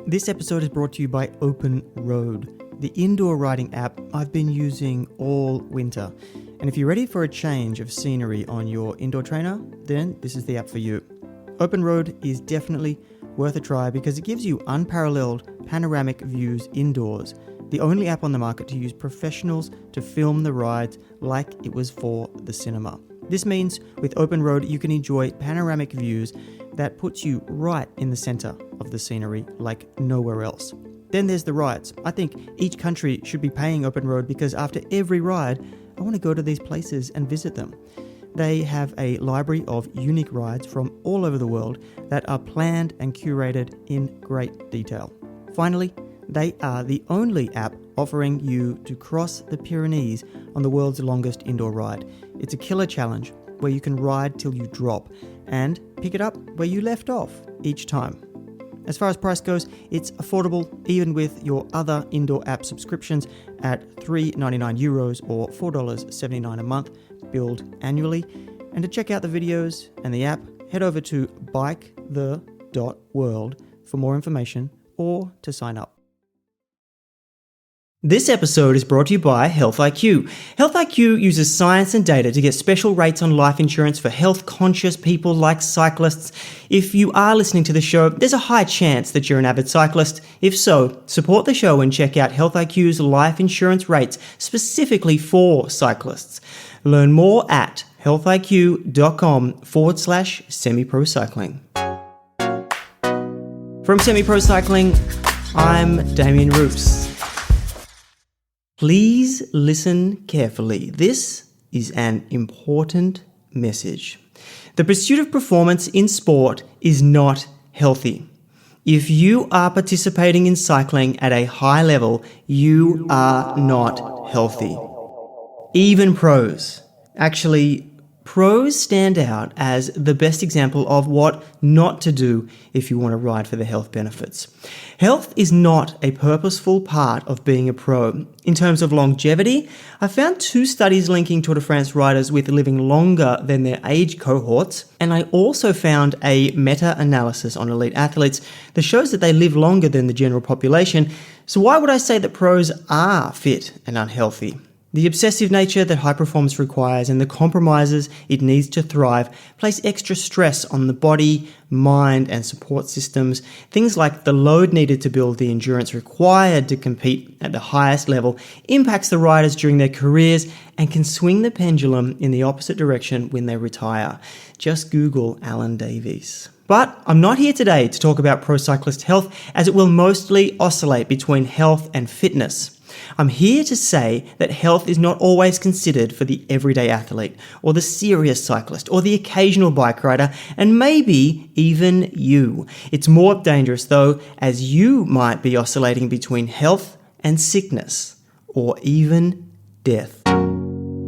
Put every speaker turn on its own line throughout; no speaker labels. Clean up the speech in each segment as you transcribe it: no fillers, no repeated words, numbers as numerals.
This episode is brought to you by Open Road, the indoor riding app I've been using all winter. And if you're ready for a change of scenery on your indoor trainer, then this is the app for you. Open Road is definitely worth a try because it gives you unparalleled panoramic views indoors, the only app on the market to use professionals to film the rides like it was for the cinema. This means with Open Road you can enjoy panoramic views that puts you right in the center of the scenery like nowhere else. Then there's the rides. I think each country should be paying Open Road because after every ride, I want to go to these places and visit them. They have a library of unique rides from all over the world that are planned and curated in great detail. Finally, they are the only app offering you to cross the Pyrenees on the world's longest indoor ride. It's a killer challenge where you can ride till you drop and pick it up where you left off each time. As far as price goes, it's affordable even with your other indoor app subscriptions at €3.99 or $4.79 a month, billed annually. And to check out the videos and the app, head over to bikethe.world for more information or to sign up. This episode is brought to you by Health IQ. Health IQ uses science and data to get special rates on life insurance for health-conscious people like cyclists. If you are listening to the show, there's a high chance that you're an avid cyclist. If so, support the show and check out Health IQ's life insurance rates specifically for cyclists. Learn more at healthiq.com/semi-pro cycling. From Semi-Pro Cycling, I'm Damien Roos. Please listen carefully. This is an important message. The pursuit of performance in sport is not healthy. If you are participating in cycling at a high level, you are not healthy. Even pros. Actually, pros stand out as the best example of what not to do if you want to ride for the health benefits. Health is not a purposeful part of being a pro. In terms of longevity, I found 2 studies linking Tour de France riders with living longer than their age cohorts, and I also found a meta-analysis on elite athletes that shows that they live longer than the general population. So why would I say that pros are fit and unhealthy? The obsessive nature that high performance requires and the compromises it needs to thrive place extra stress on the body, mind, and support systems. Things like the load needed to build the endurance required to compete at the highest level impacts the riders during their careers and can swing the pendulum in the opposite direction when they retire. Just Google Alan Davies. But I'm not here today to talk about pro cyclist health, as it will mostly oscillate between health and fitness. I'm here to say that health is not always considered for the everyday athlete, or the serious cyclist, or the occasional bike rider, and maybe even you. It's more dangerous though, as you might be oscillating between health and sickness, or even death.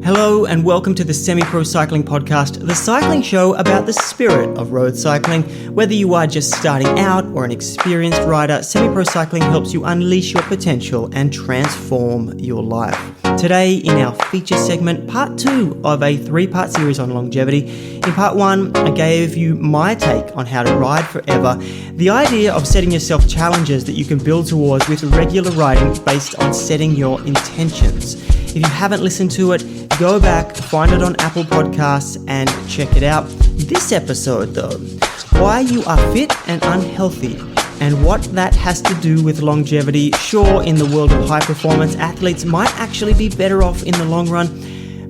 Hello and welcome to the Semi-Pro Cycling Podcast, the cycling show about the spirit of road cycling. Whether you are just starting out or an experienced rider, Semi-Pro Cycling helps you unleash your potential and transform your life. Today, in our feature segment, part 2 of a 3-part series on longevity. In part 1, I gave you my take on how to ride forever, the idea of setting yourself challenges that you can build towards with regular riding based on setting your intentions. If you haven't listened to it, go back, find it on Apple Podcasts and check it out. This episode though, why you are fit and unhealthy and what that has to do with longevity. Sure, in the world of high performance, athletes might actually be better off in the long run,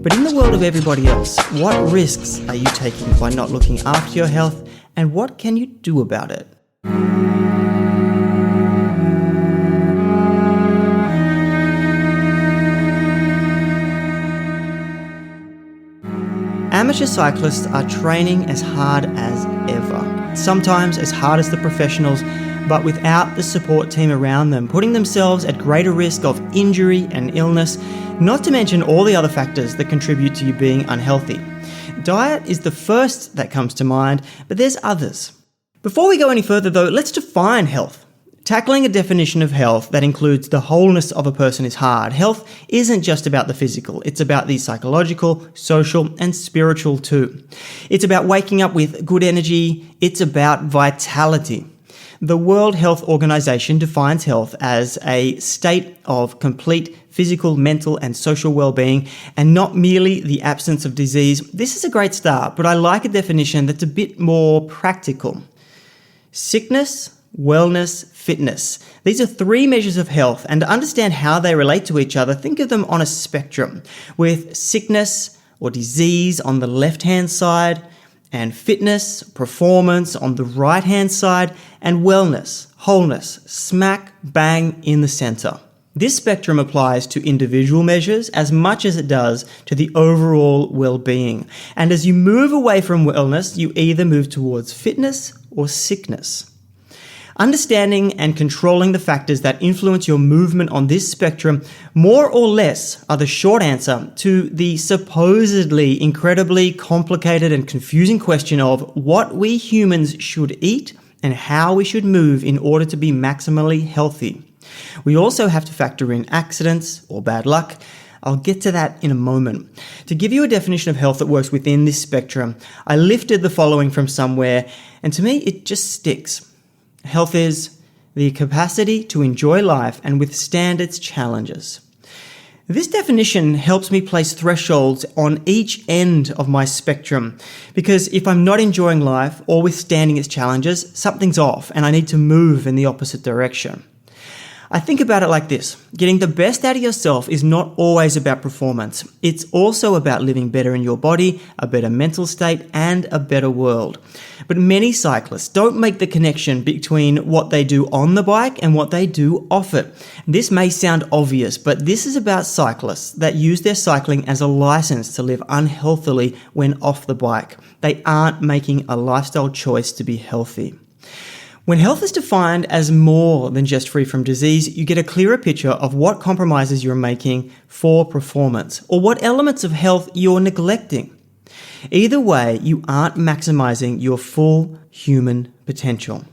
but in the world of everybody else, what risks are you taking by not looking after your health and what can you do about it? Amateur cyclists are training as hard as ever, sometimes as hard as the professionals, but without the support team around them, putting themselves at greater risk of injury and illness, not to mention all the other factors that contribute to you being unhealthy. Diet is the first that comes to mind, but there's others. Before we go any further though, let's define health. Tackling a definition of health that includes the wholeness of a person is hard. Health isn't just about the physical, it's about the psychological, social, and spiritual too. It's about waking up with good energy, it's about vitality. The World Health Organization defines health as a state of complete physical, mental, and social well-being, and not merely the absence of disease. This is a great start, but I like a definition that's a bit more practical. Sickness, wellness, fitness. These are three measures of health, and to understand how they relate to each other, think of them on a spectrum, with sickness or disease on the left-hand side, and fitness, performance on the right-hand side, and wellness, wholeness, smack bang in the center. This spectrum applies to individual measures as much as it does to the overall well-being. And as you move away from wellness, you either move towards fitness or sickness. Understanding and controlling the factors that influence your movement on this spectrum more or less are the short answer to the supposedly incredibly complicated and confusing question of what we humans should eat and how we should move in order to be maximally healthy. We also have to factor in accidents or bad luck. I'll get to that in a moment. To give you a definition of health that works within this spectrum, I lifted the following from somewhere, and to me it just sticks. Health is the capacity to enjoy life and withstand its challenges. This definition helps me place thresholds on each end of my spectrum, because if I'm not enjoying life or withstanding its challenges, something's off and I need to move in the opposite direction. I think about it like this. Getting the best out of yourself is not always about performance. It's also about living better in your body, a better mental state, and a better world. But many cyclists don't make the connection between what they do on the bike and what they do off it. This may sound obvious, but this is about cyclists that use their cycling as a license to live unhealthily when off the bike. They aren't making a lifestyle choice to be healthy. When health is defined as more than just free from disease, you get a clearer picture of what compromises you're making for performance, or what elements of health you're neglecting. Either way, you aren't maximizing your full human potential.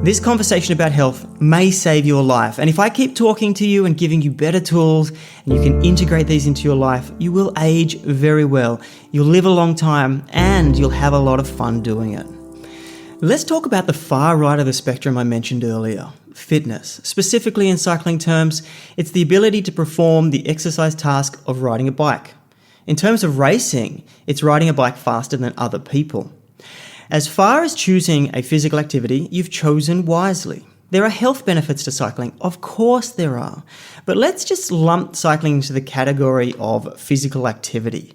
This conversation about health may save your life, and if I keep talking to you and giving you better tools, and you can integrate these into your life, you will age very well, you'll live a long time, and you'll have a lot of fun doing it. Let's talk about the far right of the spectrum I mentioned earlier, fitness. Specifically in cycling terms, it's the ability to perform the exercise task of riding a bike. In terms of racing, it's riding a bike faster than other people. As far as choosing a physical activity, you've chosen wisely. There are health benefits to cycling, of course there are, but let's just lump cycling into the category of physical activity.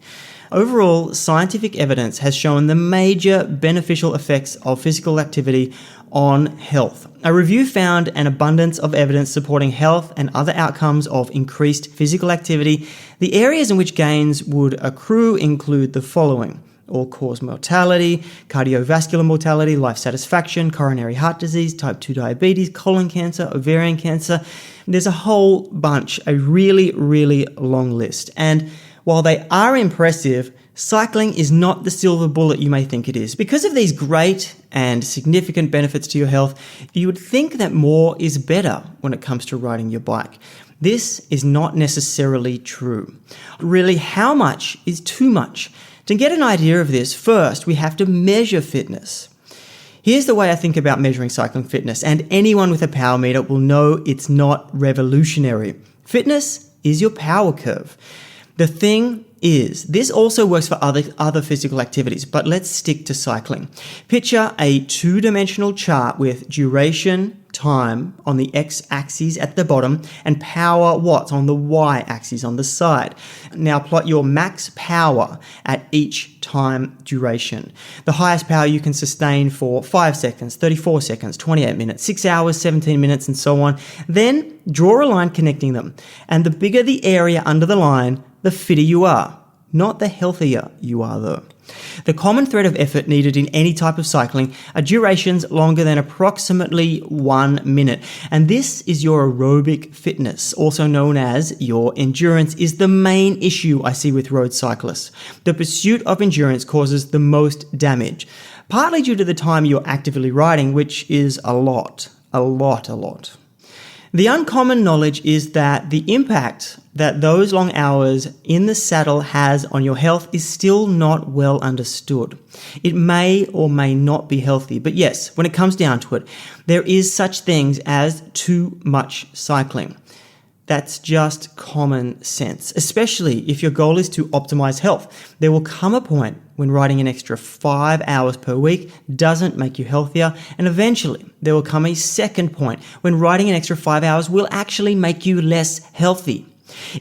Overall, scientific evidence has shown the major beneficial effects of physical activity on health. A review found an abundance of evidence supporting health and other outcomes of increased physical activity. The areas in which gains would accrue include the following: all-cause mortality, cardiovascular mortality, life satisfaction, coronary heart disease, type 2 diabetes, colon cancer, ovarian cancer. There's a whole bunch, a really, really long list. And while they are impressive, cycling is not the silver bullet you may think it is. Because of these great and significant benefits to your health, you would think that more is better when it comes to riding your bike. This is not necessarily true. Really, how much is too much? To get an idea of this, first we have to measure fitness. Here's the way I think about measuring cycling fitness, and anyone with a power meter will know it's not revolutionary. Fitness is your power curve. The thing is, this also works for other physical activities, but let's stick to cycling. Picture a two-dimensional chart with duration, time on the x-axis at the bottom, and power watts on the y-axis on the side. Now plot your max power at each time duration. The highest power you can sustain for 5 seconds, 34 seconds, 28 minutes, 6 hours, 17 minutes, and so on. Then draw a line connecting them. And the bigger the area under the line, the fitter you are. Not the healthier you are, though. The common thread of effort needed in any type of cycling are durations longer than approximately 1 minute. And this is your aerobic fitness, also known as your endurance, is the main issue I see with road cyclists. The pursuit of endurance causes the most damage, partly due to the time you're actively riding, which is a lot. The uncommon knowledge is that the impact that those long hours in the saddle has on your health is still not well understood. It may or may not be healthy, but yes, when it comes down to it, there is such things as too much cycling. That's just common sense, especially if your goal is to optimize health. There will come a point when riding an extra 5 hours per week doesn't make you healthier, and eventually there will come a second point when riding an extra 5 hours will actually make you less healthy.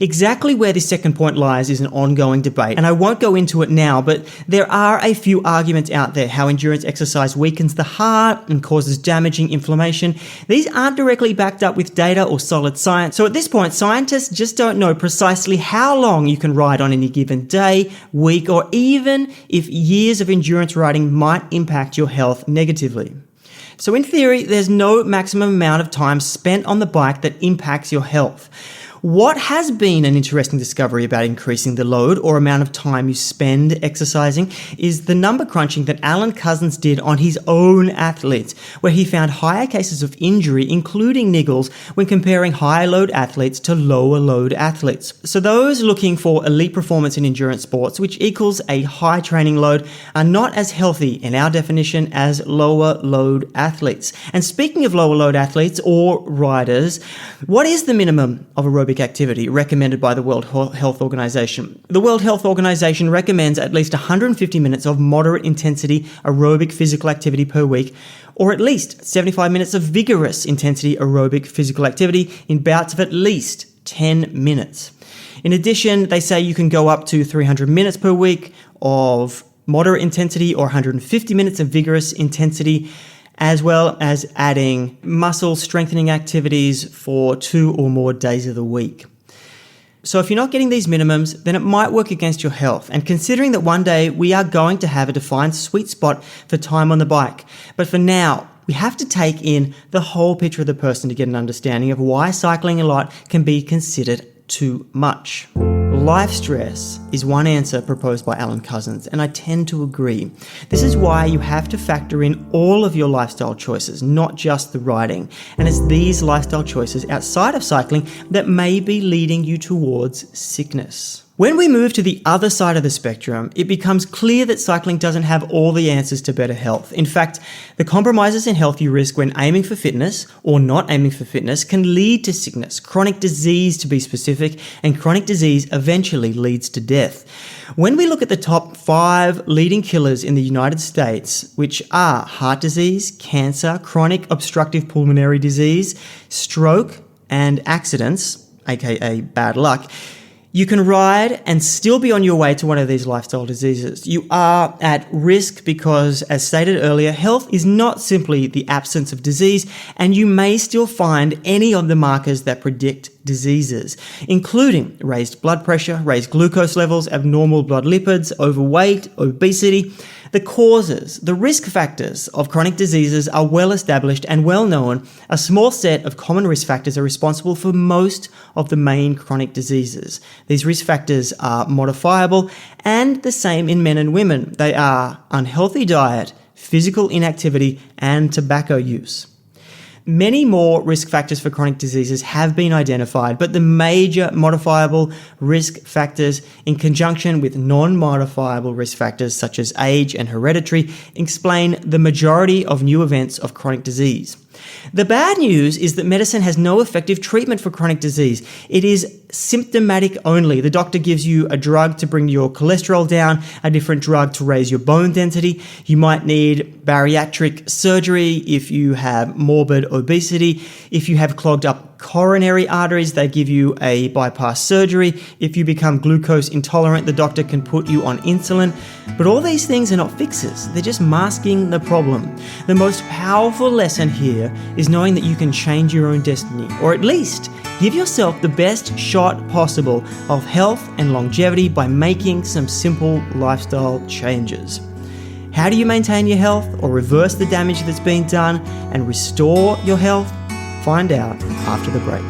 Exactly where this second point lies is an ongoing debate, and I won't go into it now, but there are a few arguments out there how endurance exercise weakens the heart and causes damaging inflammation. These aren't directly backed up with data or solid science, so at this point, scientists just don't know precisely how long you can ride on any given day, week, or even if years of endurance riding might impact your health negatively. So in theory, there's no maximum amount of time spent on the bike that impacts your health. What has been an interesting discovery about increasing the load or amount of time you spend exercising is the number crunching that Alan Couzens did on his own athletes, where he found higher cases of injury, including niggles, when comparing high load athletes to lower load athletes. So those looking for elite performance in endurance sports, which equals a high training load, are not as healthy in our definition as lower load athletes. And speaking of lower load athletes or riders, what is the minimum of aerobic activity recommended by the World Health Organization? The World Health Organization recommends at least 150 minutes of moderate intensity aerobic physical activity per week, or at least 75 minutes of vigorous intensity aerobic physical activity in bouts of at least 10 minutes. In addition, they say you can go up to 300 minutes per week of moderate intensity or 150 minutes of vigorous intensity, as well as adding muscle strengthening activities for 2 or more days of the week. So if you're not getting these minimums, then it might work against your health. And considering that one day we are going to have a defined sweet spot for time on the bike, but for now, we have to take in the whole picture of the person to get an understanding of why cycling a lot can be considered too much. Life stress is one answer proposed by Alan Couzens, and I tend to agree. This is why you have to factor in all of your lifestyle choices, not just the riding. And it's these lifestyle choices outside of cycling that may be leading you towards sickness. When we move to the other side of the spectrum, it becomes clear that cycling doesn't have all the answers to better health. In fact, the compromises in health you risk when aiming for fitness or not aiming for fitness can lead to sickness, chronic disease to be specific, and chronic disease eventually leads to death. When we look at the top 5 leading killers in the United States, which are heart disease, cancer, chronic obstructive pulmonary disease, stroke, and accidents, aka bad luck, you can ride and still be on your way to one of these lifestyle diseases. You are at risk because, as stated earlier, health is not simply the absence of disease, and you may still find any of the markers that predict diseases, including raised blood pressure, raised glucose levels, abnormal blood lipids, overweight, obesity. The causes, the risk factors of chronic diseases are well established and well known. A small set of common risk factors are responsible for most of the main chronic diseases. These risk factors are modifiable and the same in men and women. They are unhealthy diet, physical inactivity, and tobacco use. Many more risk factors for chronic diseases have been identified, but the major modifiable risk factors, in conjunction with non-modifiable risk factors such as age and hereditary, explain the majority of new events of chronic disease. The bad news is that medicine has no effective treatment for chronic disease. It is symptomatic only. The doctor gives you a drug to bring your cholesterol down, a different drug to raise your bone density. You might need bariatric surgery if you have morbid obesity. If you have clogged up coronary arteries, they give you a bypass surgery. If you become glucose intolerant, the doctor can put you on insulin. But all these things are not fixes. They're just masking the problem. The most powerful lesson here is knowing that you can change your own destiny, or at least give yourself the best shot possible of health and longevity by making some simple lifestyle changes. How do you maintain your health or reverse the damage that's been done and restore your health? Find out after the break.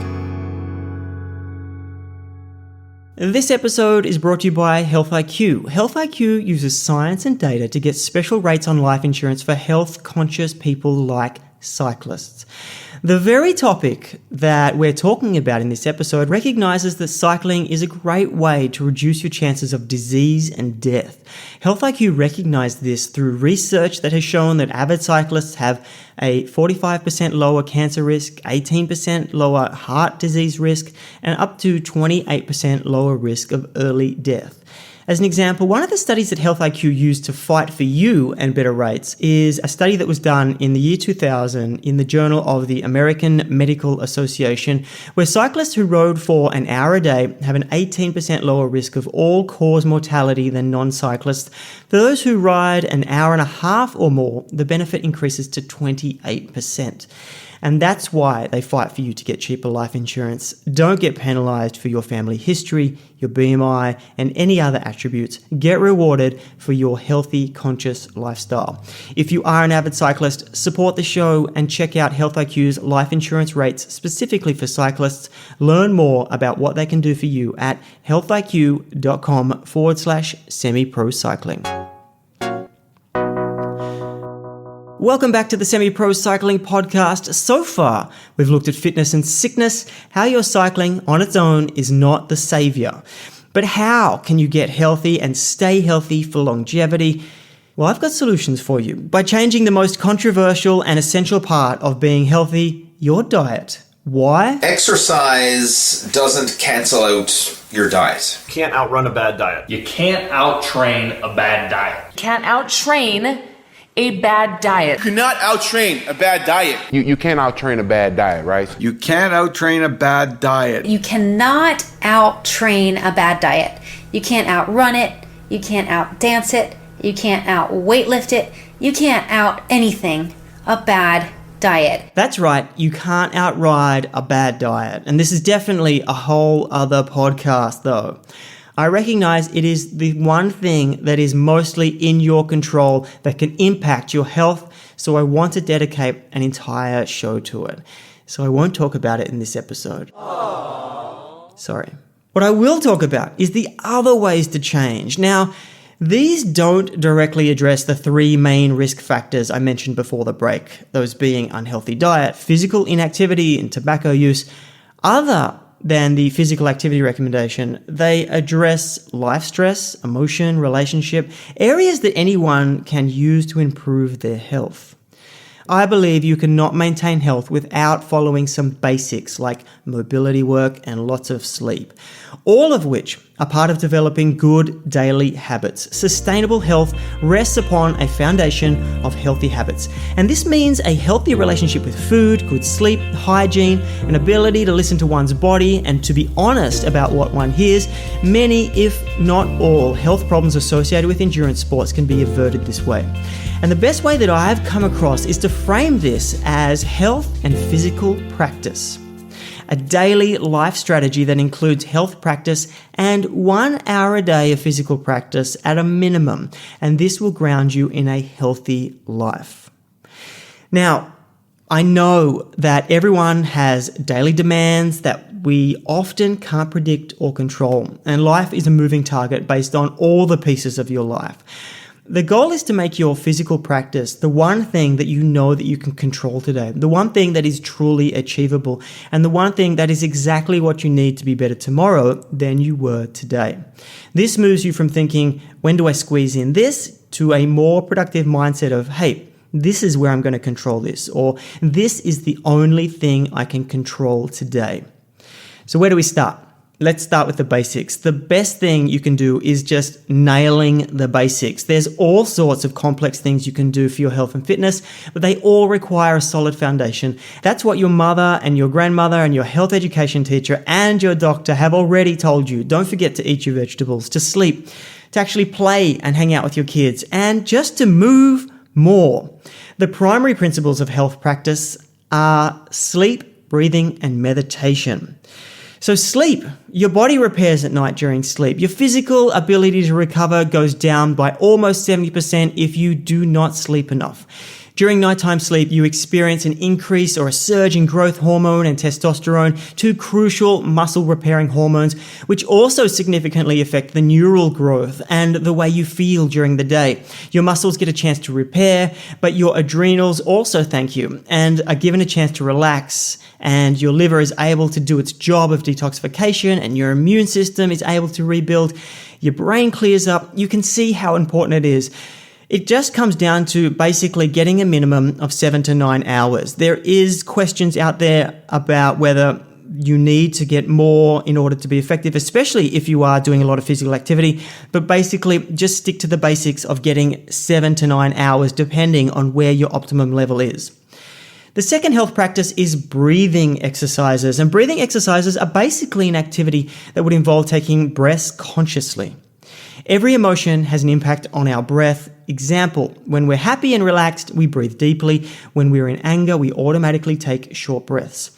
This episode is brought to you by Health IQ. Health IQ uses science and data to get special rates on life insurance for health-conscious people like cyclists. The very topic that we're talking about in this episode recognizes that cycling is a great way to reduce your chances of disease and death. Health IQ recognized this through research that has shown that avid cyclists have a 45% lower cancer risk, 18% lower heart disease risk, and up to 28% lower risk of early death. As an example, one of the studies that Health IQ used to fight for you and better rates is a study that was done in the year 2000 in the Journal of the American Medical Association, where cyclists who rode for an hour a day have an 18% lower risk of all-cause mortality than non-cyclists. For those who ride an hour and a half or more, the benefit increases to 28%. And that's why they fight for you to get cheaper life insurance. Don't get penalized for your family history, your BMI, and any other attributes. Get rewarded for your healthy, conscious lifestyle. If you are an avid cyclist, support the show and check out Health IQ's life insurance rates specifically for cyclists. Learn more about what they can do for you at healthiq.com/semi-pro cycling. Welcome back to the Semi-Pro Cycling Podcast. So far, we've looked at fitness and sickness, how your cycling on its own is not the savior. But how can you get healthy and stay healthy for longevity? Well, I've got solutions for you. By changing the most controversial and essential part of being healthy, your diet. Why?
Exercise doesn't cancel out your diet.
You can't outrun a bad diet.
You can't out-train a bad diet.
Can't out-train a bad diet.
You cannot out-train a bad diet.
You can't out-train a bad diet, right?
You can't out-train a bad diet.
You cannot out-train a bad diet. You can't outrun it. You can't out-dance it. You can't out-weightlift it. You can't out-anything a bad diet.
That's right, you can't outride a bad diet. And this is definitely a whole other podcast though. I recognize it is the one thing that is mostly in your control that can impact your health, so I want to dedicate an entire show to it. So I won't talk about it in this episode. Sorry. What I will talk about is the other ways to change. Now, these don't directly address the three main risk factors I mentioned before the break, those being unhealthy diet, physical inactivity, and tobacco use. Other than the physical activity recommendation, they address life stress, emotion, relationship, areas that anyone can use to improve their health. I believe you cannot maintain health without following some basics like mobility work and lots of sleep, all of which are part of developing good daily habits. Sustainable health rests upon a foundation of healthy habits. And this means a healthy relationship with food, good sleep, hygiene, an ability to listen to one's body and to be honest about what one hears. Many, if not all, health problems associated with endurance sports can be averted this way. And the best way that I've come across is to frame this as health and physical practice. A daily life strategy that includes health practice and 1 hour a day of physical practice at a minimum. And this will ground you in a healthy life. Now, I know that everyone has daily demands that we often can't predict or control. And life is a moving target based on all the pieces of your life. The goal is to make your physical practice the one thing that you know that you can control today, the one thing that is truly achievable, and the one thing that is exactly what you need to be better tomorrow than you were today. This moves you from thinking, when do I squeeze in this, to a more productive mindset of, hey, this is where I'm going to control this, or this is the only thing I can control today. So where do we start? Let's start with the basics. The best thing you can do is just nailing the basics. There's all sorts of complex things you can do for your health and fitness, but they all require a solid foundation. That's what your mother and your grandmother and your health education teacher and your doctor have already told you. Don't forget to eat your vegetables, to sleep, to actually play and hang out with your kids, and just to move more. The primary principles of health practice are sleep, breathing, and meditation. So sleep, your body repairs at night during sleep. Your physical ability to recover goes down by almost 70% if you do not sleep enough. During nighttime sleep, you experience an increase or a surge in growth hormone and testosterone, two crucial muscle repairing hormones, which also significantly affect the neural growth and the way you feel during the day. Your muscles get a chance to repair, but your adrenals also thank you and are given a chance to relax, and your liver is able to do its job of detoxification, and your immune system is able to rebuild. Your brain clears up. You can see how important it is. It just comes down to basically getting a minimum of 7 to 9 hours. There is questions out there about whether you need to get more in order to be effective, especially if you are doing a lot of physical activity. But basically, just stick to the basics of getting 7 to 9 hours, depending on where your optimum level is. The second health practice is breathing exercises. And breathing exercises are basically an activity that would involve taking breaths consciously. Every emotion has an impact on our breath. Example, when we're happy and relaxed, we breathe deeply. When we're in anger, we automatically take short breaths.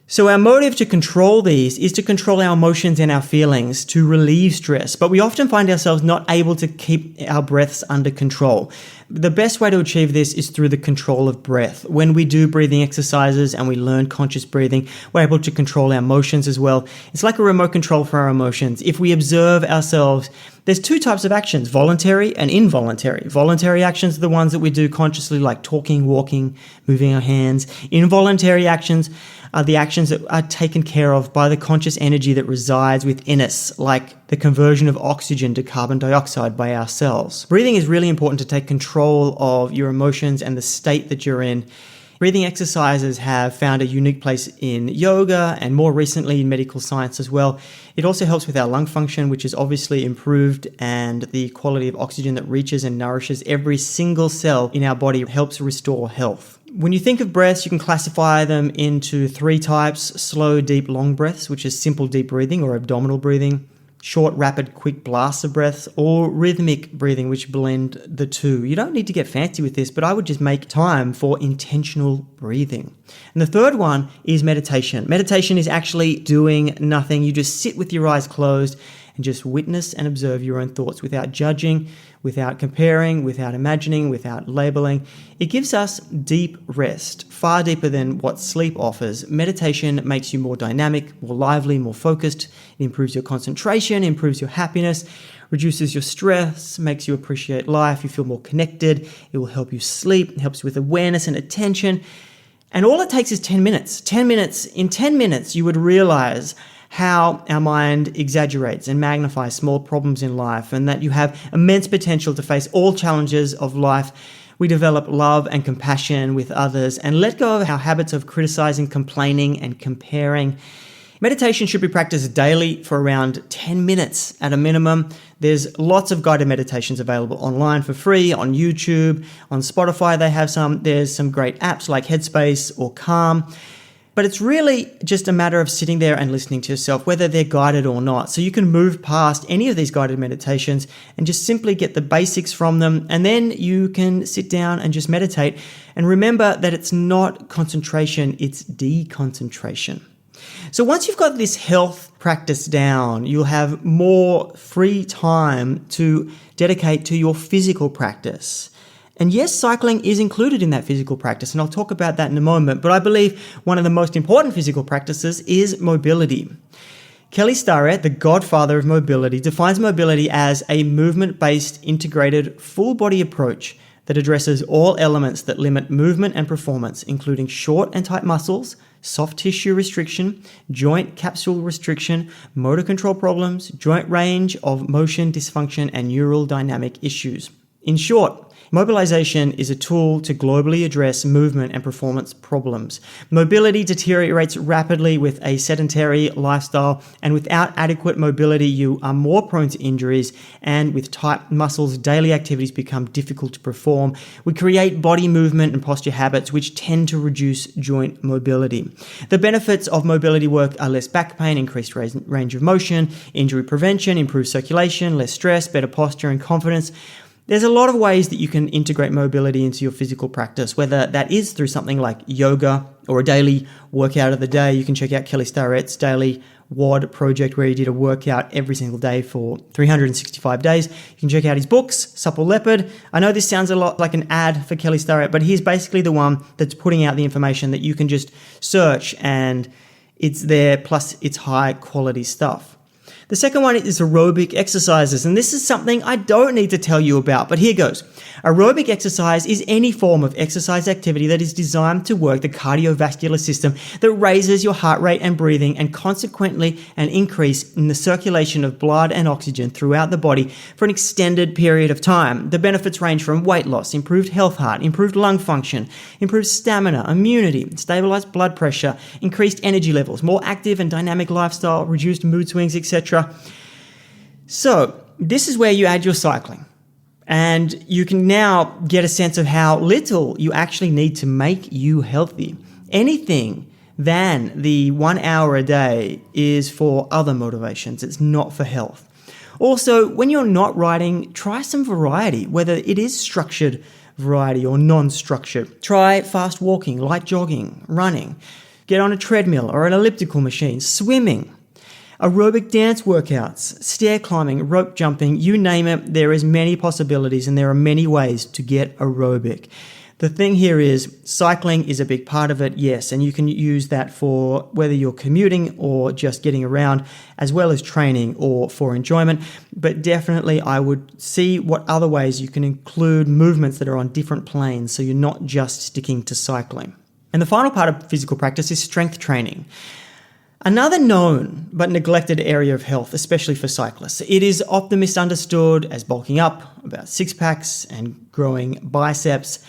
So our motive to control these is to control our emotions and our feelings, to relieve stress, but we often find ourselves not able to keep our breaths under control. The best way to achieve this is through the control of breath. When we do breathing exercises and we learn conscious breathing, we're able to control our emotions as well. It's like a remote control for our emotions. If we observe ourselves, there's two types of actions, voluntary and involuntary. Voluntary actions are the ones that we do consciously, like talking, walking, moving our hands. Involuntary actions are the actions that are taken care of by the conscious energy that resides within us, like the conversion of oxygen to carbon dioxide by our cells. Breathing is really important to take control of your emotions and the state that you're in. Breathing exercises have found a unique place in yoga and more recently in medical science as well. It also helps with our lung function, which is obviously improved, and the quality of oxygen that reaches and nourishes every single cell in our body helps restore health. When you think of breaths, you can classify them into 3 types: slow, deep, long breaths, which is simple deep breathing or abdominal breathing; short, rapid, quick blasts of breaths; or rhythmic breathing, which blend the two. You don't need to get fancy with this, but I would just make time for intentional breathing. And the third one is meditation. Meditation is actually doing nothing. You just sit with your eyes closed and just witness and observe your own thoughts without judging, without comparing, without imagining, without labeling. It gives us deep rest, far deeper than what sleep offers. Meditation makes you more dynamic, more lively, more focused. It improves your concentration, improves your happiness, reduces your stress, makes you appreciate life. You feel more connected. It will help you sleep. It helps you with awareness and attention. And all it takes is 10 minutes. 10 minutes. In 10 minutes, you would realize how our mind exaggerates and magnifies small problems in life, and that you have immense potential to face all challenges of life. We develop love and compassion with others and let go of our habits of criticizing, complaining, and comparing. Meditation should be practiced daily for around 10 minutes at a minimum. There's lots of guided meditations available online for free, on YouTube, on Spotify they have some. There's some great apps like Headspace or Calm. But it's really just a matter of sitting there and listening to yourself, whether they're guided or not. So you can move past any of these guided meditations and just simply get the basics from them. And then you can sit down and just meditate. And remember that it's not concentration, it's deconcentration. So once you've got this health practice down, you'll have more free time to dedicate to your physical practice. And yes, cycling is included in that physical practice, and I'll talk about that in a moment, but I believe one of the most important physical practices is mobility. Kelly Starrett, the godfather of mobility, defines mobility as a movement-based, integrated, full-body approach that addresses all elements that limit movement and performance, including short and tight muscles, soft tissue restriction, joint capsule restriction, motor control problems, joint range of motion dysfunction, and neural dynamic issues. In short, mobilization is a tool to globally address movement and performance problems. Mobility deteriorates rapidly with a sedentary lifestyle, and without adequate mobility, you are more prone to injuries, and with tight muscles, daily activities become difficult to perform. We create body movement and posture habits which tend to reduce joint mobility. The benefits of mobility work are less back pain, increased range of motion, injury prevention, improved circulation, less stress, better posture and confidence. There's a lot of ways that you can integrate mobility into your physical practice, whether that is through something like yoga or a daily workout of the day. You can check out Kelly Starrett's daily WOD project where he did a workout every single day for 365 days. You can check out his books, Supple Leopard. I know this sounds a lot like an ad for Kelly Starrett, but he's basically the one that's putting out the information that you can just search and it's there, plus it's high quality stuff. The second one is aerobic exercises, and this is something I don't need to tell you about, but here goes. Aerobic exercise is any form of exercise activity that is designed to work the cardiovascular system that raises your heart rate and breathing and consequently an increase in the circulation of blood and oxygen throughout the body for an extended period of time. The benefits range from weight loss, improved health heart, improved lung function, improved stamina, immunity, stabilized blood pressure, increased energy levels, more active and dynamic lifestyle, reduced mood swings, etc. So this is where you add your cycling. And you can now get a sense of how little you actually need to make you healthy. Anything than the 1 hour a day is for other motivations. It's not for health. Also, when you're not riding, try some variety, whether it is structured variety or non-structured. Try fast walking, light jogging, running. Get on a treadmill or an elliptical machine, swimming. Aerobic dance workouts, stair climbing, rope jumping, you name it, there is many possibilities and there are many ways to get aerobic. The thing here is cycling is a big part of it, yes, and you can use that for whether you're commuting or just getting around, as well as training or for enjoyment. But definitely I would see what other ways you can include movements that are on different planes so you're not just sticking to cycling. And the final part of physical practice is strength training. Another known but neglected area of health, especially for cyclists. It is often misunderstood as bulking up, about six packs and growing biceps.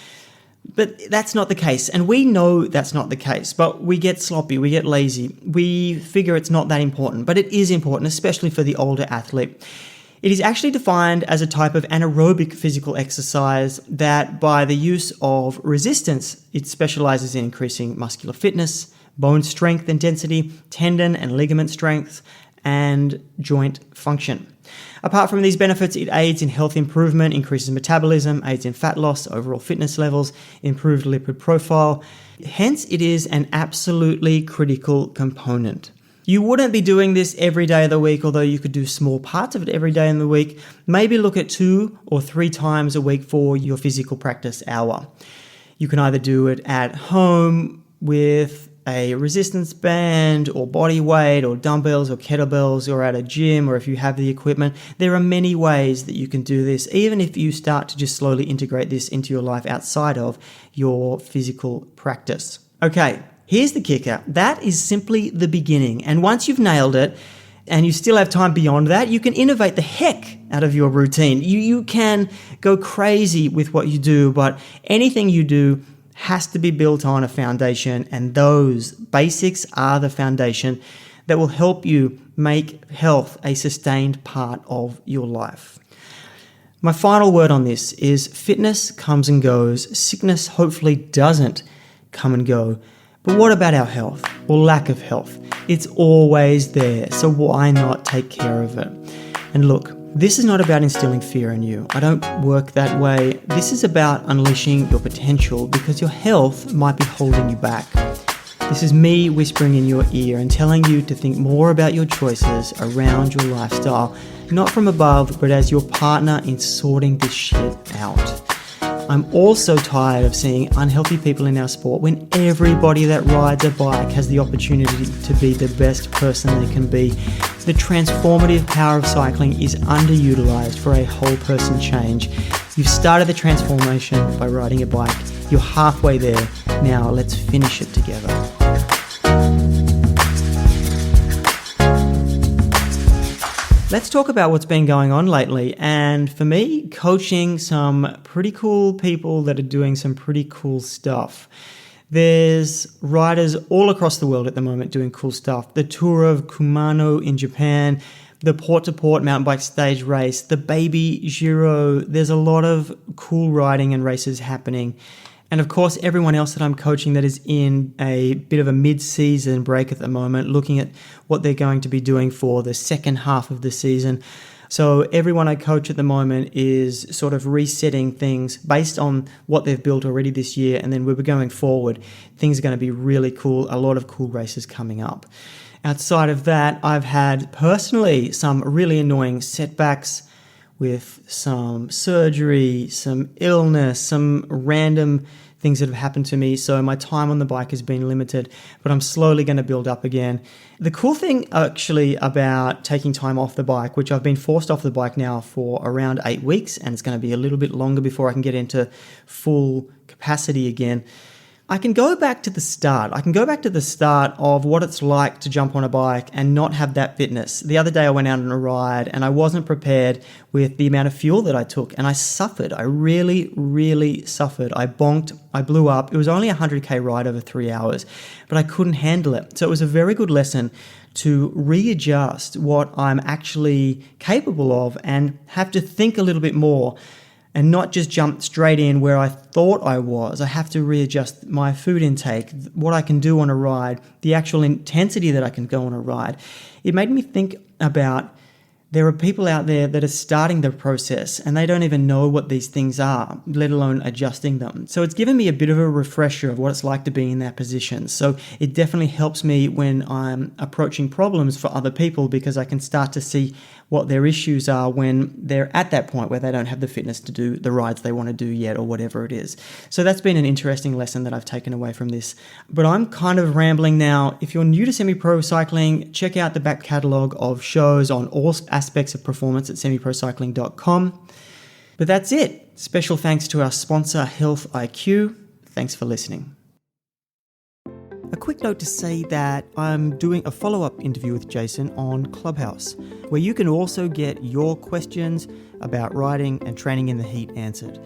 But that's not the case. And we know that's not the case. But we get sloppy, we get lazy. We figure it's not that important. But it is important, especially for the older athlete. It is actually defined as a type of anaerobic physical exercise that by the use of resistance, it specializes in increasing muscular fitness, bone strength and density, tendon and ligament strength, and joint function. Apart from these benefits, it aids in health improvement, increases metabolism, aids in fat loss, overall fitness levels, improved lipid profile. Hence, it is an absolutely critical component. You wouldn't be doing this every day of the week, although you could do small parts of it every day in the week. Maybe look at 2 or 3 times a week for your physical practice hour. You can either do it at home with a resistance band or body weight or dumbbells or kettlebells or at a gym or if you have the equipment. There are many ways that you can do this, even if you start to just slowly integrate this into your life outside of your physical practice. Okay, here's the kicker. That is simply the beginning. And once you've nailed it and you still have time beyond that, you can innovate the heck out of your routine. You can go crazy with what you do, but anything you do has to be built on a foundation, and those basics are the foundation that will help you make health a sustained part of your life. My final word on this is fitness comes and goes. Sickness hopefully doesn't come and go. But what about our health or lack of health? It's always there, so why not take care of it? And look, this is not about instilling fear in you. I don't work that way. This is about unleashing your potential because your health might be holding you back. This is me whispering in your ear and telling you to think more about your choices around your lifestyle, not from above, but as your partner in sorting this shit out. I'm also tired of seeing unhealthy people in our sport when everybody that rides a bike has the opportunity to be the best person they can be. The transformative power of cycling is underutilized for a whole person change. You've started the transformation by riding a bike. You're halfway there. Now let's finish it together. Let's talk about what's been going on lately, and for me, coaching some pretty cool people that are doing some pretty cool stuff. There's riders all across the world at the moment doing cool stuff. The Tour of Kumano in Japan, the port-to-port mountain bike stage race, the Baby Giro. There's a lot of cool riding and races happening. And of course, everyone else that I'm coaching that is in a bit of a mid-season break at the moment, looking at what they're going to be doing for the second half of the season. So everyone I coach at the moment is sort of resetting things based on what they've built already this year, and then we're going forward. Things are going to be really cool, a lot of cool races coming up. Outside of that, I've had personally some really annoying setbacks with some surgery, some illness, some random things that have happened to me. So my time on the bike has been limited, but I'm slowly going to build up again. The cool thing actually about taking time off the bike, which I've been forced off the bike now for around 8 weeks, and it's going to be a little bit longer before I can get into full capacity again. I can go back to the start. I can go back to the start of what it's like to jump on a bike and not have that fitness. The other day I went out on a ride and I wasn't prepared with the amount of fuel that I took, and I suffered. I really, really suffered. I bonked. I blew up. It was only a 100k ride over 3 hours, but I couldn't handle it. So it was a very good lesson to readjust what I'm actually capable of and have to think a little bit more and not just jump straight in where I thought I was. I have to readjust my food intake, what I can do on a ride, the actual intensity that I can go on a ride. It made me think about there are people out there that are starting the process and they don't even know what these things are, let alone adjusting them. So it's given me a bit of a refresher of what it's like to be in that position. So it definitely helps me when I'm approaching problems for other people, because I can start to see what their issues are when they're at that point where they don't have the fitness to do the rides they want to do yet, or whatever it is. So that's been an interesting lesson that I've taken away from this. But I'm kind of rambling now. If you're new to semi-pro cycling, check out the back catalogue of shows on all aspects of performance at semiprocycling.com. But that's it. Special thanks to our sponsor, Health IQ. Thanks for listening. A quick note to say that I'm doing a follow-up interview with Jason on Clubhouse, where you can also get your questions about riding and training in the heat answered.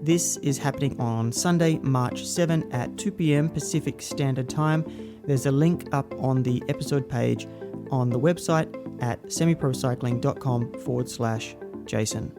This is happening on Sunday, March 7 at 2 p.m. Pacific Standard Time. There's a link up on the episode page on the website at semiprocycling.com/Jason.